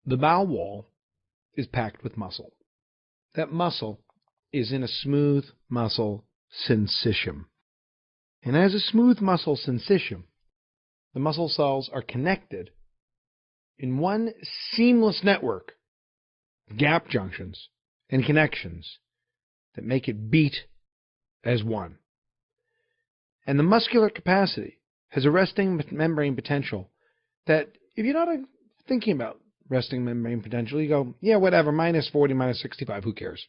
The bowel wall is packed with muscle. That muscle is in a smooth muscle syncytium. And as a smooth muscle syncytium, the muscle cells are connected in one seamless network of gap junctions and connections that make it beat as one. And the muscular capacity has a resting membrane potential that, if you're not thinking about resting membrane potential, you go, yeah, whatever, minus 40, minus 65, who cares?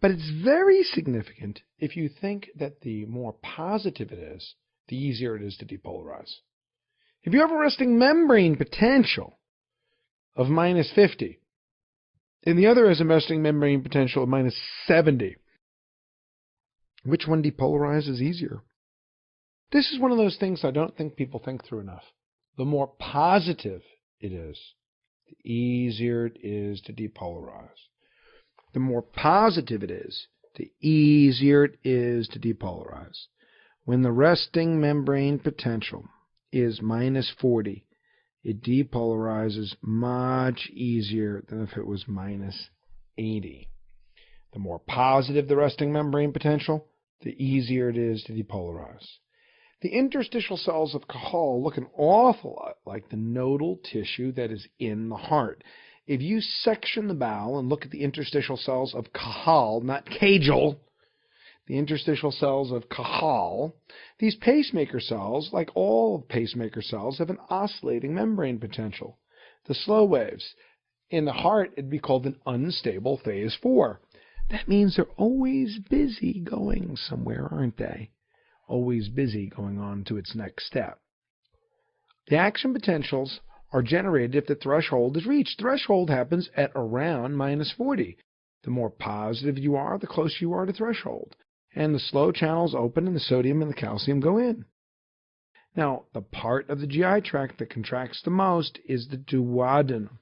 But it's very significant if you think that the more positive it is, the easier it is to depolarize. If you have a resting membrane potential of minus 50, and the other has a resting membrane potential of minus 70, which one depolarizes easier? This is one of those things I don't think people think through enough. The more positive it is, the easier it is to depolarize. The more positive it is, the easier it is to depolarize. When the resting membrane potential is minus 40, it depolarizes much easier than if it was minus 80. The more positive the resting membrane potential, the easier it is to depolarize. The interstitial cells of Cajal look an awful lot like the nodal tissue that is in the heart. If you section the bowel and look at the interstitial cells of Cajal, not Cajal, the interstitial cells of Cajal, these pacemaker cells, like all pacemaker cells, have an oscillating membrane potential. The slow waves. In the heart, it'd be called an unstable phase 4. That means they're always busy going somewhere, aren't they? Always busy going on to its next step. The action potentials are generated if the threshold is reached. Threshold happens at around minus 40. The more positive you are, the closer you are to threshold. And the slow channels open and the sodium and the calcium go in. Now, the part of the GI tract that contracts the most is the duodenum.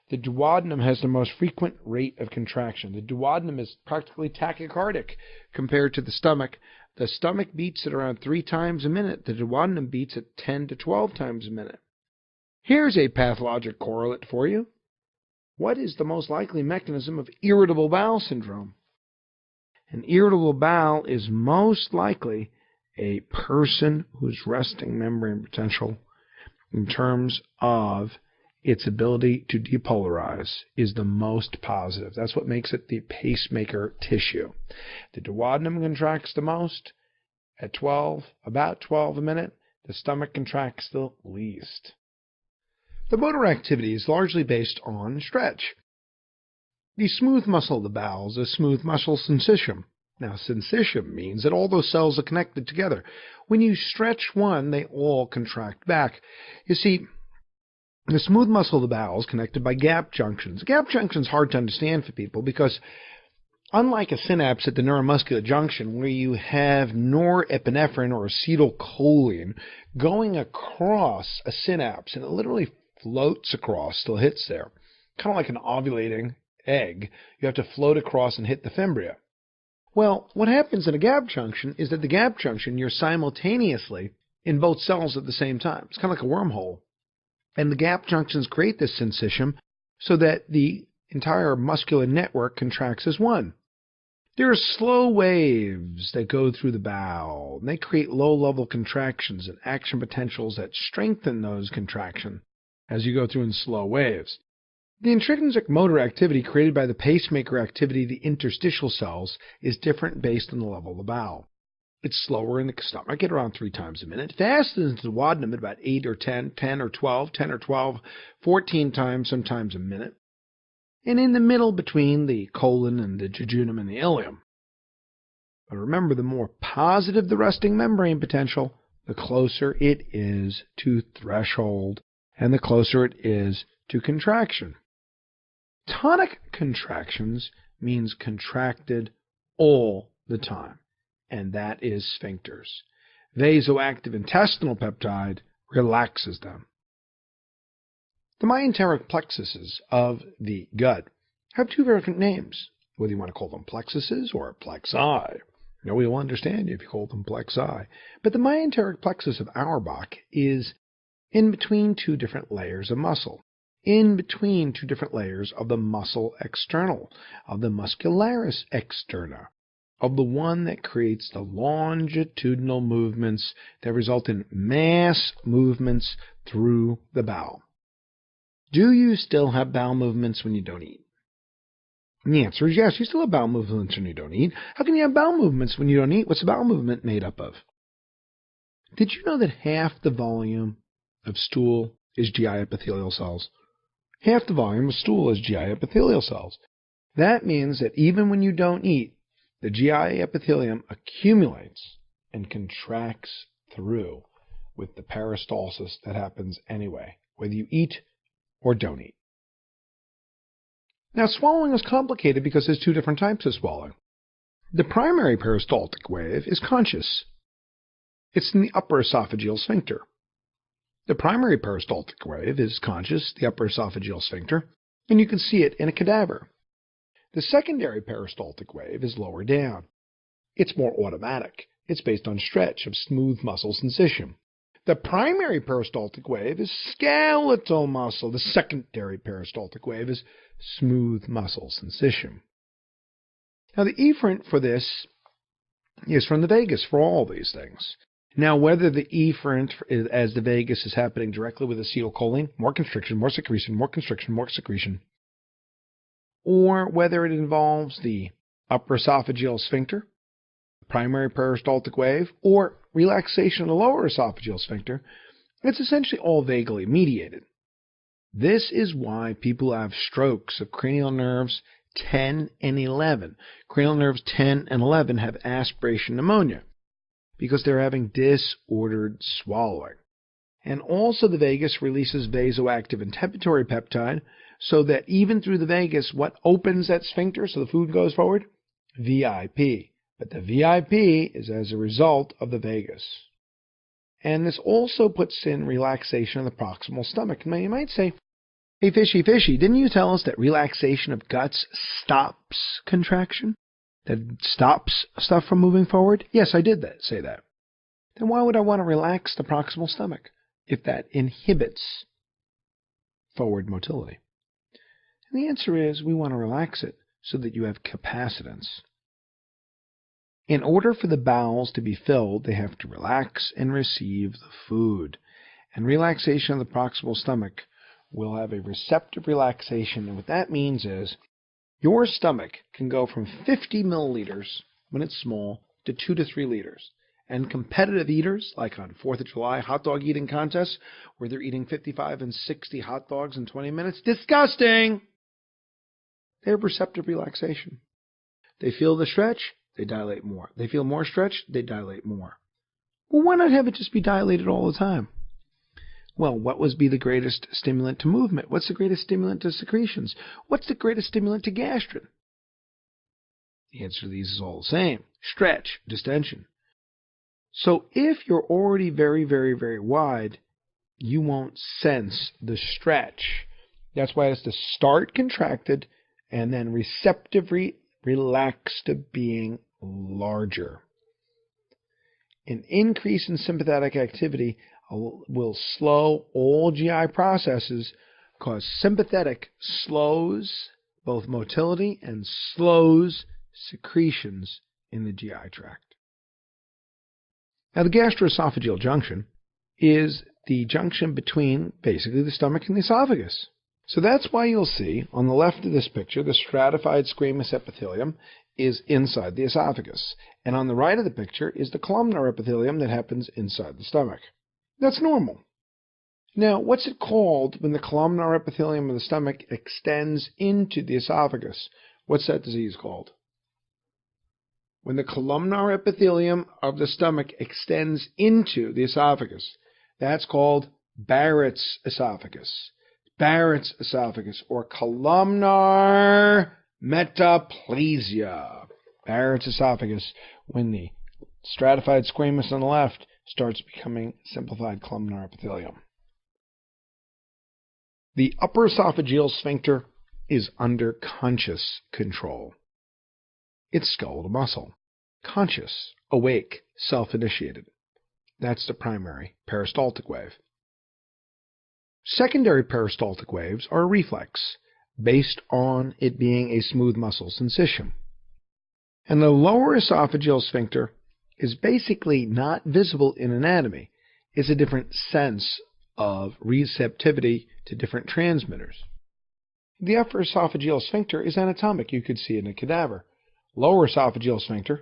The duodenum has the most frequent rate of contraction. The duodenum is practically tachycardic compared to the stomach. The stomach beats at around 3 times a minute. The duodenum beats at 10 to 12 times a minute. Here's a pathologic correlate for you. What is the most likely mechanism of irritable bowel syndrome? An irritable bowel is most likely a person whose resting membrane potential in terms of its ability to depolarize is the most positive. That's what makes it the pacemaker tissue. The duodenum contracts the most at 12, about 12 a minute. The stomach contracts the least. The motor activity is largely based on stretch. The smooth muscle of the bowel is a smooth muscle syncytium. Now, syncytium means that all those cells are connected together. When you stretch one, they all contract back. You see, the smooth muscle of the bowel is connected by gap junctions. A gap junction is hard to understand for people because unlike a synapse at the neuromuscular junction where you have norepinephrine or acetylcholine going across a synapse and it literally floats across till it hits there, kind of like an ovulating egg, you have to float across and hit the fimbria. Well, what happens in a gap junction is that the gap junction, you're simultaneously in both cells at the same time. It's kind of like a wormhole. And the gap junctions create this syncytium so that the entire muscular network contracts as one. There are slow waves that go through the bowel, and they create low-level contractions and action potentials that strengthen those contractions as you go through in slow waves. The intrinsic motor activity created by the pacemaker activity of the interstitial cells is different based on the level of the bowel. It's slower in the stomach at around 3 times a minute, faster in the duodenum at about 8 or 10, 10 or 12, 10 or 12, 14 times sometimes a minute, and in the middle between the colon and the jejunum and the ileum. But remember, the more positive the resting membrane potential, the closer it is to threshold, and the closer it is to contraction. Tonic contractions means contracted all the time, and that is sphincters. Vasoactive intestinal peptide relaxes them. The myenteric plexuses of the gut have 2 different names, whether you want to call them plexuses or plexi. Nobody will understand you if you call them plexi. But the myenteric plexus of Auerbach is in between 2 different layers of muscle. in between two different layers of the muscle external, of the muscularis externa, of the one that creates the longitudinal movements that result in mass movements through the bowel. Do you still have bowel movements when you don't eat? And the answer is yes, you still have bowel movements when you don't eat. How can you have bowel movements when you don't eat? What's a bowel movement made up of? Did you know that half the volume of stool is GI epithelial cells? Half the volume of stool is GI epithelial cells. That means that even when you don't eat, the GI epithelium accumulates and contracts through with the peristalsis that happens anyway, whether you eat or don't eat. Now, swallowing is complicated because there's two different types of swallowing. The primary peristaltic wave is conscious. It's in the upper esophageal sphincter. The primary peristaltic wave is conscious, the upper esophageal sphincter, and you can see it in a cadaver. The secondary peristaltic wave is lower down. It's more automatic. It's based on stretch of smooth muscle syncytium. The primary peristaltic wave is skeletal muscle. The secondary peristaltic wave is smooth muscle syncytium. Now, the efferent for this is from the vagus for all these things. Now, whether the efferent, as the vagus, is happening directly with acetylcholine, more constriction, more secretion, more constriction, more secretion, or whether it involves the upper esophageal sphincter, primary peristaltic wave, or relaxation of the lower esophageal sphincter, it's essentially all vagally mediated. This is why people have strokes of cranial nerves 10 and 11. Cranial nerves 10 and 11 have aspiration pneumonia because they're having disordered swallowing. And also the vagus releases vasoactive inhibitory peptide so that even through the vagus, what opens that sphincter so the food goes forward? VIP. But the VIP is as a result of the vagus. And this also puts in relaxation of the proximal stomach. Now you might say, hey, fishy, didn't you tell us that relaxation of guts stops contraction? That stops stuff from moving forward? Yes, I did say that. Then why would I want to relax the proximal stomach if that inhibits forward motility? And the answer is we want to relax it so that you have capacitance. In order for the bowels to be filled, they have to relax and receive the food. And relaxation of the proximal stomach will have a receptive relaxation. And what that means is your stomach can go from 50 milliliters when it's small to 2 to 3 liters. And competitive eaters, like on 4th of July hot dog eating contests, where they're eating 55 and 60 hot dogs in 20 minutes, disgusting! They have receptive relaxation. They feel the stretch, they dilate more. They feel more stretch, they dilate more. Well, why not have it just be dilated all the time? Well, what would be the greatest stimulant to movement? What's the greatest stimulant to secretions? What's the greatest stimulant to gastrin? The answer to these is all the same. Stretch, distension. So if you're already very, very, very wide, you won't sense the stretch. That's why it has to start contracted and then receptively relax to being larger. An increase in sympathetic activity will slow all GI processes because sympathetic slows both motility and slows secretions in the GI tract. Now, the gastroesophageal junction is the junction between basically the stomach and the esophagus. So that's why you'll see on the left of this picture, the stratified squamous epithelium is inside the esophagus. And on the right of the picture is the columnar epithelium that happens inside the stomach. That's normal. Now, what's it called when the columnar epithelium of the stomach extends into the esophagus? What's that disease called? When the columnar epithelium of the stomach extends into the esophagus, that's called Barrett's esophagus. Barrett's esophagus, or columnar metaplasia. Barrett's esophagus, when the stratified squamous on the left starts becoming simplified columnar epithelium. The upper esophageal sphincter is under conscious control. It's skeletal muscle. Conscious, awake, self-initiated. That's the primary peristaltic wave. Secondary peristaltic waves are a reflex, based on it being a smooth muscle syncytium. And the lower esophageal sphincter is basically not visible in anatomy. It's a different sense of receptivity to different transmitters. The upper esophageal sphincter is anatomic. You could see it in a cadaver. Lower esophageal sphincter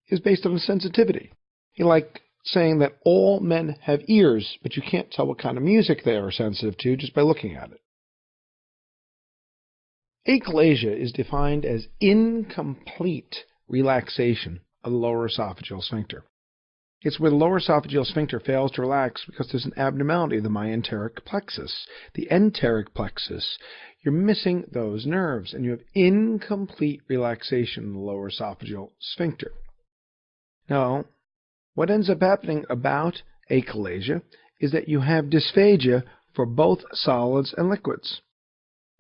is based on sensitivity. Like saying that all men have ears, but you can't tell what kind of music they are sensitive to just by looking at it. Achalasia is defined as incomplete relaxation of the lower esophageal sphincter. It's where the lower esophageal sphincter fails to relax because there's an abnormality of the myenteric plexus, the enteric plexus. You're missing those nerves, and you have incomplete relaxation in the lower esophageal sphincter. Now, what ends up happening about achalasia is that you have dysphagia for both solids and liquids.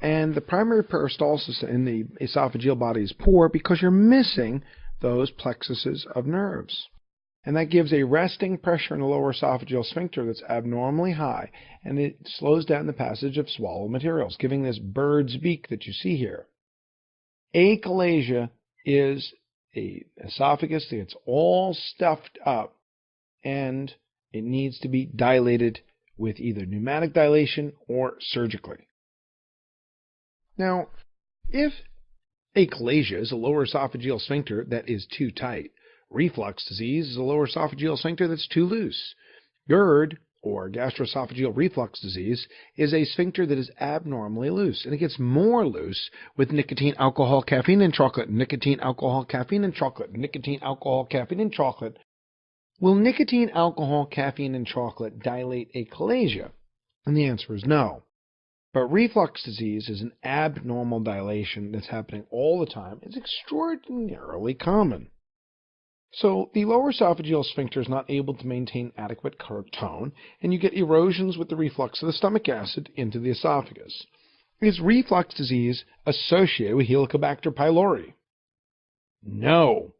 And the primary peristalsis in the esophageal body is poor because you're missing those plexuses of nerves. And that gives a resting pressure in the lower esophageal sphincter that's abnormally high, and it slows down the passage of swallowed materials, giving this bird's beak that you see here. Achalasia is an esophagus that's all stuffed up, and it needs to be dilated with either pneumatic dilation or surgically. Now, if achalasia is a lower esophageal sphincter that is too tight, reflux disease is a lower esophageal sphincter that's too loose. GERD, or gastroesophageal reflux disease, is a sphincter that is abnormally loose, and it gets more loose with nicotine, alcohol, caffeine, and chocolate. Nicotine, alcohol, caffeine, and chocolate. Nicotine, alcohol, caffeine, and chocolate. Will nicotine, alcohol, caffeine, and chocolate dilate achalasia? And the answer is no. But reflux disease is an abnormal dilation that's happening all the time. It's extraordinarily common. So the lower esophageal sphincter is not able to maintain adequate tone, and you get erosions with the reflux of the stomach acid into the esophagus. Is reflux disease associated with Helicobacter pylori? No.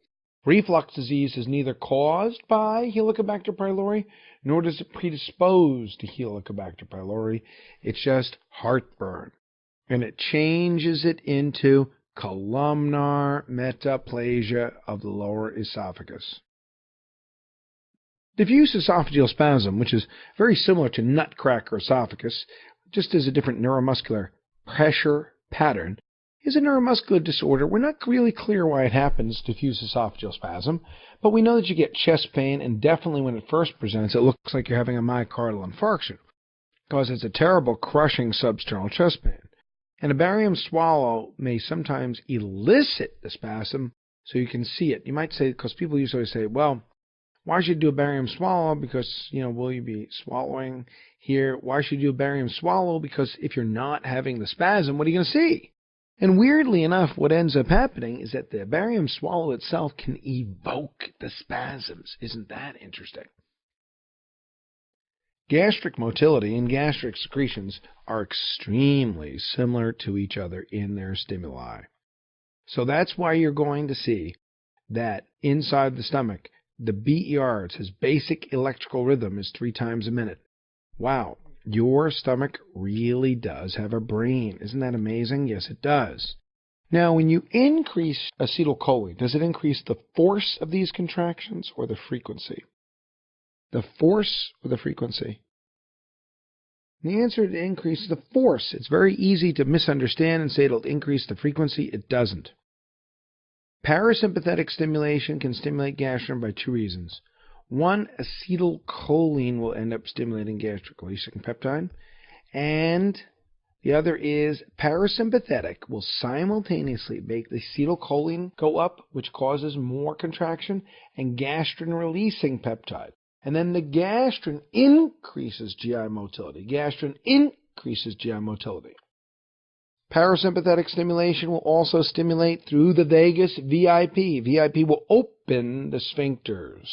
Reflux disease is neither caused by Helicobacter pylori, nor does it predispose to Helicobacter pylori. It's just heartburn. And it changes it into columnar metaplasia of the lower esophagus. Diffuse esophageal spasm, which is very similar to nutcracker esophagus, just as a different neuromuscular pressure pattern, is a neuromuscular disorder. We're not really clear why it happens, diffuse esophageal spasm, but we know that you get chest pain, and definitely when it first presents, it looks like you're having a myocardial infarction, because it's a terrible crushing substernal chest pain. And a barium swallow may sometimes elicit the spasm, so you can see it. You might say, because people usually say, well, why should you do a barium swallow? Because, will you be swallowing here? Why should you do a barium swallow? Because if you're not having the spasm, what are you going to see? And weirdly enough, what ends up happening is that the barium swallow itself can evoke the spasms. Isn't that interesting? Gastric motility and gastric secretions are extremely similar to each other in their stimuli. So that's why you're going to see that inside the stomach, the BER, it says basic electrical rhythm, is 3 times a minute. Wow, your stomach really does have a brain. Isn't that amazing? Yes, it does. Now, when you increase acetylcholine, does it increase the force of these contractions or the frequency? The force or the frequency? The answer is it increases the force. It's very easy to misunderstand and say it'll increase the frequency. It doesn't. Parasympathetic stimulation can stimulate gastrin by 2 reasons. One, acetylcholine will end up stimulating gastric releasing peptide, and the other is parasympathetic will simultaneously make the acetylcholine go up, which causes more contraction, and gastrin-releasing peptide. And then the gastrin increases GI motility. Gastrin increases GI motility. Parasympathetic stimulation will also stimulate through the vagus VIP. VIP will open the sphincters.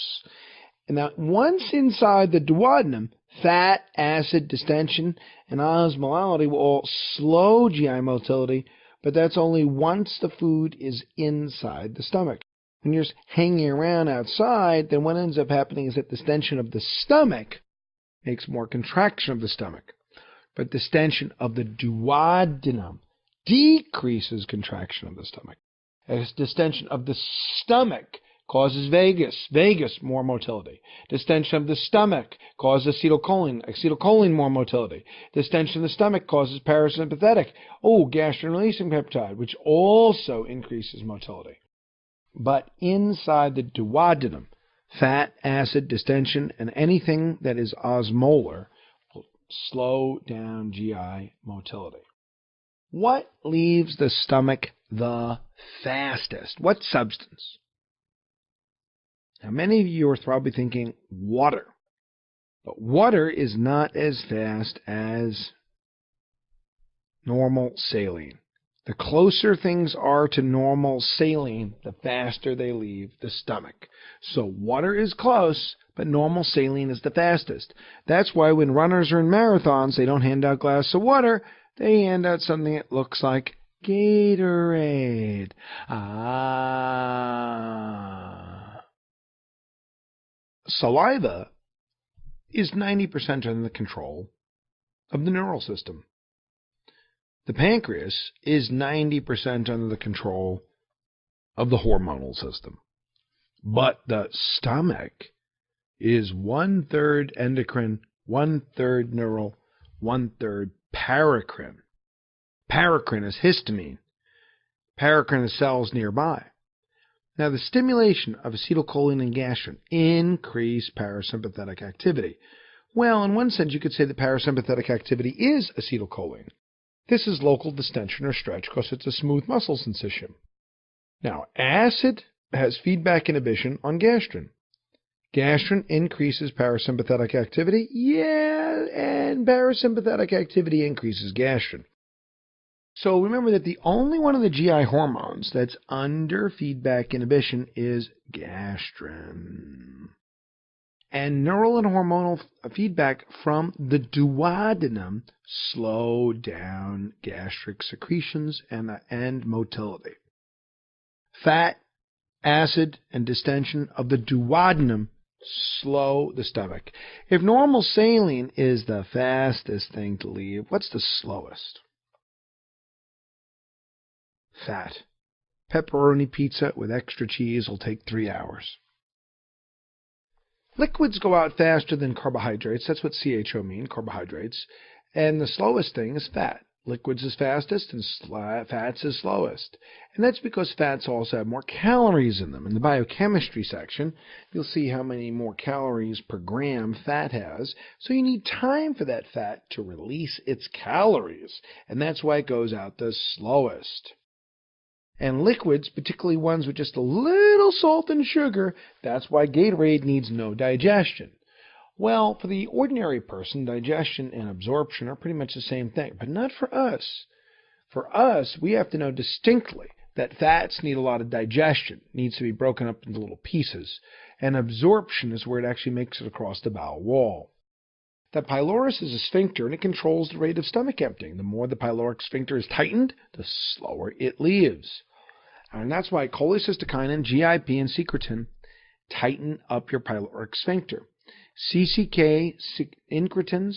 And now, once inside the duodenum, fat, acid, distension, and osmolality will all slow GI motility, but that's only once the food is inside the stomach. When you're just hanging around outside, then what ends up happening is that the distension of the stomach makes more contraction of the stomach. but distension of the duodenum decreases contraction of the stomach. As distension of the stomach causes vagus more motility. Distension of the stomach causes acetylcholine more motility. Distension of the stomach causes parasympathetic, gastrin-releasing peptide, which also increases motility. But inside the duodenum, fat, acid, distension, and anything that is osmolar will slow down GI motility. What leaves the stomach the fastest? What substance? Now, many of you are probably thinking water. But water is not as fast as normal saline. The closer things are to normal saline, the faster they leave the stomach. So water is close, but normal saline is the fastest. That's why when runners are in marathons, they don't hand out glasses of water. They hand out something that looks like Gatorade. Saliva is 90% under the control of the neural system. The pancreas is 90% under the control of the hormonal system. But the stomach is 1/3 endocrine, 1/3 neural, 1/3 paracrine. Paracrine is histamine. Paracrine is cells nearby. Now, the stimulation of acetylcholine and gastrin increase parasympathetic activity. Well, in one sense, you could say that parasympathetic activity is acetylcholine. This is local distension or stretch because it's a smooth muscle sensation. Now, acid has feedback inhibition on gastrin. Gastrin increases parasympathetic activity. Yeah, and parasympathetic activity increases gastrin. So remember that the only one of the GI hormones that's under feedback inhibition is gastrin. And neural and hormonal feedback from the duodenum slow down gastric secretions and motility. Fat, acid, and distension of the duodenum slow the stomach. If normal saline is the fastest thing to leave, what's the slowest? Fat. Pepperoni pizza with extra cheese will take 3 hours. Liquids go out faster than carbohydrates. That's what CHO means, carbohydrates. And the slowest thing is fat. Liquids is fastest and fats is slowest. And that's because fats also have more calories in them. In the biochemistry section, you'll see how many more calories per gram fat has. So you need time for that fat to release its calories. And that's why it goes out the slowest. And liquids, particularly ones with just a little salt and sugar, that's why Gatorade needs no digestion. Well, for the ordinary person, digestion and absorption are pretty much the same thing, but not for us. For us, we have to know distinctly that fats need a lot of digestion, needs to be broken up into little pieces, and absorption is where it actually makes it across the bowel wall. The pylorus is a sphincter, and it controls the rate of stomach emptying. The more the pyloric sphincter is tightened, the slower it leaves. And that's why cholecystokinin, GIP, and secretin tighten up your pyloric sphincter. CCK, incretins,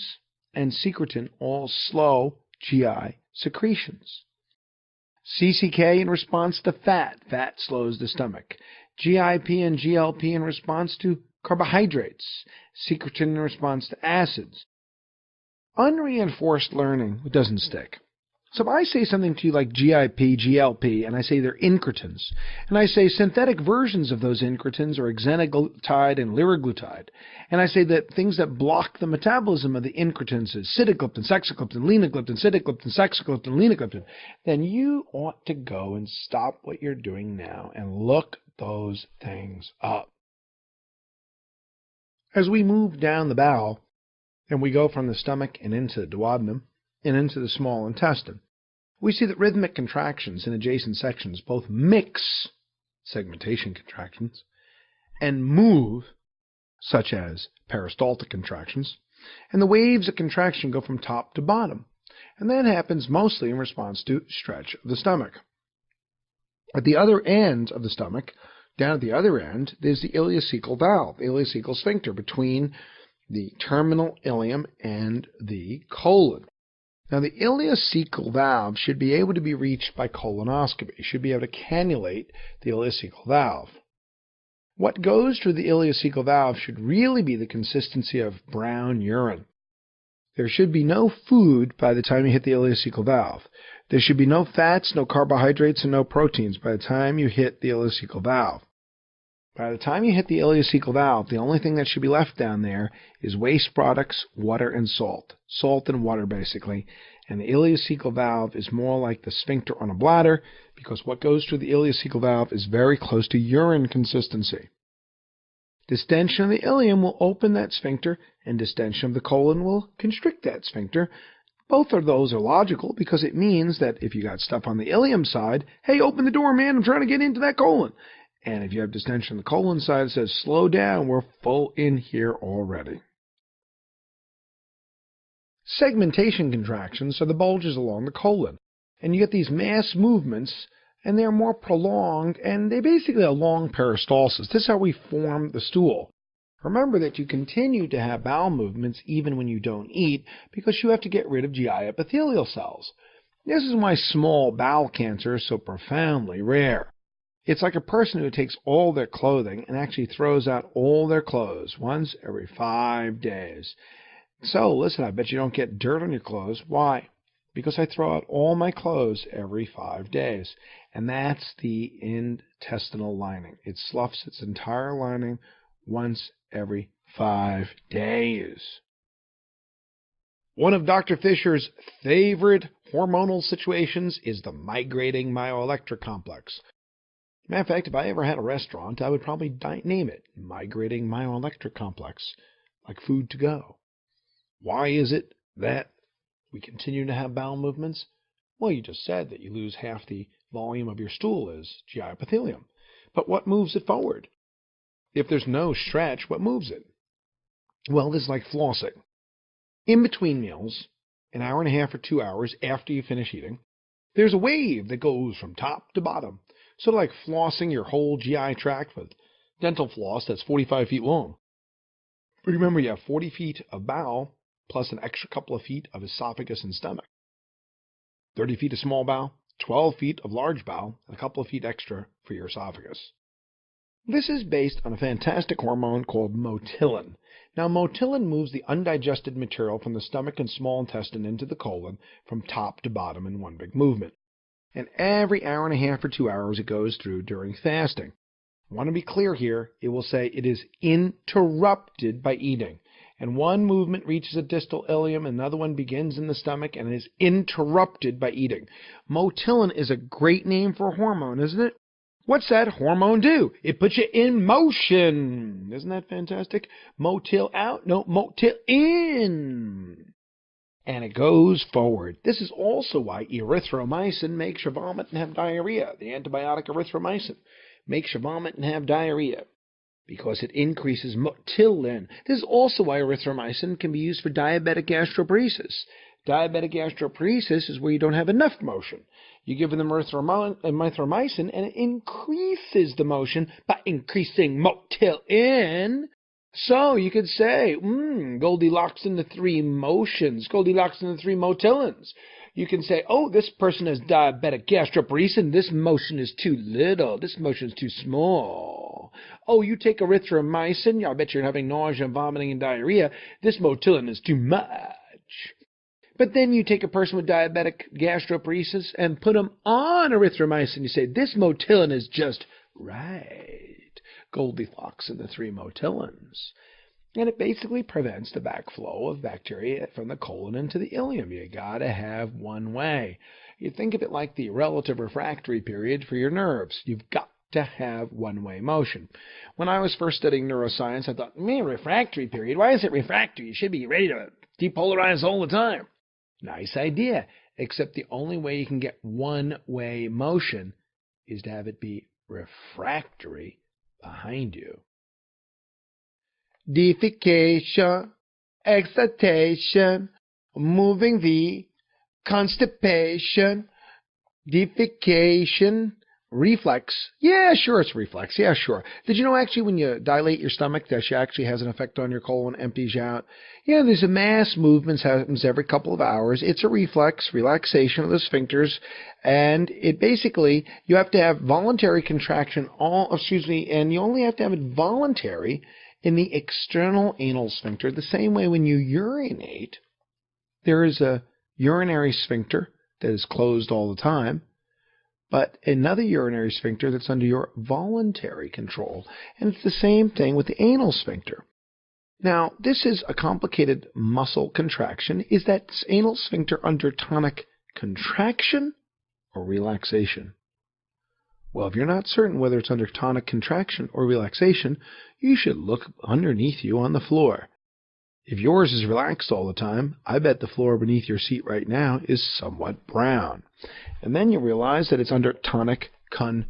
and secretin all slow GI secretions. CCK in response to fat. Fat slows the stomach. GIP and GLP in response to carbohydrates. Secretin in response to acids. Unreinforced learning doesn't stick. So if I say something to you like GIP, GLP, and I say they're incretins, and I say synthetic versions of those incretins are exenatide and liraglutide, and I say that things that block the metabolism of the incretins is sitagliptin, sexagliptin, linagliptin, sitagliptin, sexagliptin, linagliptin, then you ought to go and stop what you're doing now and look those things up. As we move down the bowel, and we go from the stomach and into the duodenum and into the small intestine, we see that rhythmic contractions in adjacent sections both mix segmentation contractions and move, such as peristaltic contractions, and the waves of contraction go from top to bottom, and that happens mostly in response to stretch of the stomach. At the other end of the stomach, down at the other end, there's the ileocecal valve, ileocecal sphincter between the terminal ileum and the colon. Now, the ileocecal valve should be able to be reached by colonoscopy. You should be able to cannulate the ileocecal valve. What goes through the ileocecal valve should really be the consistency of brown urine. There should be no food by the time you hit the ileocecal valve. There should be no fats, no carbohydrates, and no proteins by the time you hit the ileocecal valve. By the time you hit the ileocecal valve, the only thing that should be left down there is waste products, water, and salt. Salt and water, basically. And the ileocecal valve is more like the sphincter on a bladder, because what goes through the ileocecal valve is very close to urine consistency. Distension of the ileum will open that sphincter, and distension of the colon will constrict that sphincter. Both of those are logical, because it means that if you got stuff on the ileum side, hey, open the door, man, I'm trying to get into that colon. And if you have distension on the colon side, it says, slow down, we're full in here already. Segmentation contractions are the bulges along the colon. And you get these mass movements, and they're more prolonged, and they're basically a long peristalsis. This is how we form the stool. Remember that you continue to have bowel movements even when you don't eat, because you have to get rid of GI epithelial cells. This is why small bowel cancer is so profoundly rare. It's like a person who takes all their clothing and actually throws out all their clothes once every 5 days. So, listen, I bet you don't get dirt on your clothes. Why? Because I throw out all my clothes every 5 days. And that's the intestinal lining. It sloughs its entire lining once every 5 days. One of Dr. Fisher's favorite hormonal situations is the migrating myoelectric complex. Matter of fact, if I ever had a restaurant, I would probably name it Migrating Myoelectric Complex, like food to go. Why is it that we continue to have bowel movements? Well, you just said that you lose half the volume of your stool is GI epithelium. But what moves it forward? If there's no stretch, what moves it? Well, this is like flossing. In between meals, an hour and a half or 2 hours after you finish eating, there's a wave that goes from top to bottom. Sort of like flossing your whole GI tract with dental floss that's 45 feet long. Remember, you have 40 feet of bowel plus an extra couple of feet of esophagus and stomach. 30 feet of small bowel, 12 feet of large bowel, and a couple of feet extra for your esophagus. This is based on a fantastic hormone called motility. Now, motility moves the undigested material from the stomach and small intestine into the colon from top to bottom in one big movement. And every hour and a half or 2 hours it goes through during fasting. I want to be clear here. It will say it is interrupted by eating. And one movement reaches a distal ileum, another one begins in the stomach, and is interrupted by eating. Motility is a great name for a hormone, isn't it? What's that hormone do? It puts you in motion. Isn't that fantastic? Motil out? No, motil in. And it goes forward. This is also why erythromycin makes you vomit and have diarrhea. The antibiotic erythromycin makes you vomit and have diarrhea because it increases motility. This is also why erythromycin can be used for diabetic gastroparesis. Diabetic gastroparesis is where you don't have enough motion. You give them erythromycin and it increases the motion by increasing motility. So you could say, Goldilocks in the three motions, Goldilocks in the three motillins. You can say, oh, this person has diabetic gastroparesis, this motion is too little, this motion is too small. Oh, you take erythromycin, I bet you're having nausea, vomiting, and diarrhea, this motilin is too much. But then you take a person with diabetic gastroparesis and put them on erythromycin, you say, this motilin is just right. Goldilocks in the three motillins. And it basically prevents the backflow of bacteria from the colon into the ileum. You gotta have one way. You think of it like the relative refractory period for your nerves. You've got to have one-way motion. When I was first studying neuroscience, I thought, man, refractory period, why is it refractory? You should be ready to depolarize all the time. Nice idea, except the only way you can get one-way motion is to have it be refractory behind you. Defecation, excitation, moving V, constipation, defecation, Reflex. Yeah, sure, it's reflex. Yeah, sure. Did you know actually when you dilate your stomach, that actually has an effect on your colon, empties you out? Yeah, there's a mass movement happens every couple of hours. It's a reflex, relaxation of the sphincters, and it basically, you have to have voluntary contraction, and you only have to have it voluntary in the external anal sphincter. The same way when you urinate, there is a urinary sphincter that is closed all the time, but another urinary sphincter that's under your voluntary control. And it's the same thing with the anal sphincter. Now, this is a complicated muscle contraction. Is that anal sphincter under tonic contraction or relaxation? Well, if you're not certain whether it's under tonic contraction or relaxation, you should look underneath you on the floor. If yours is relaxed all the time, I bet the floor beneath your seat right now is somewhat brown. And then you realize that it's under tonic contraction.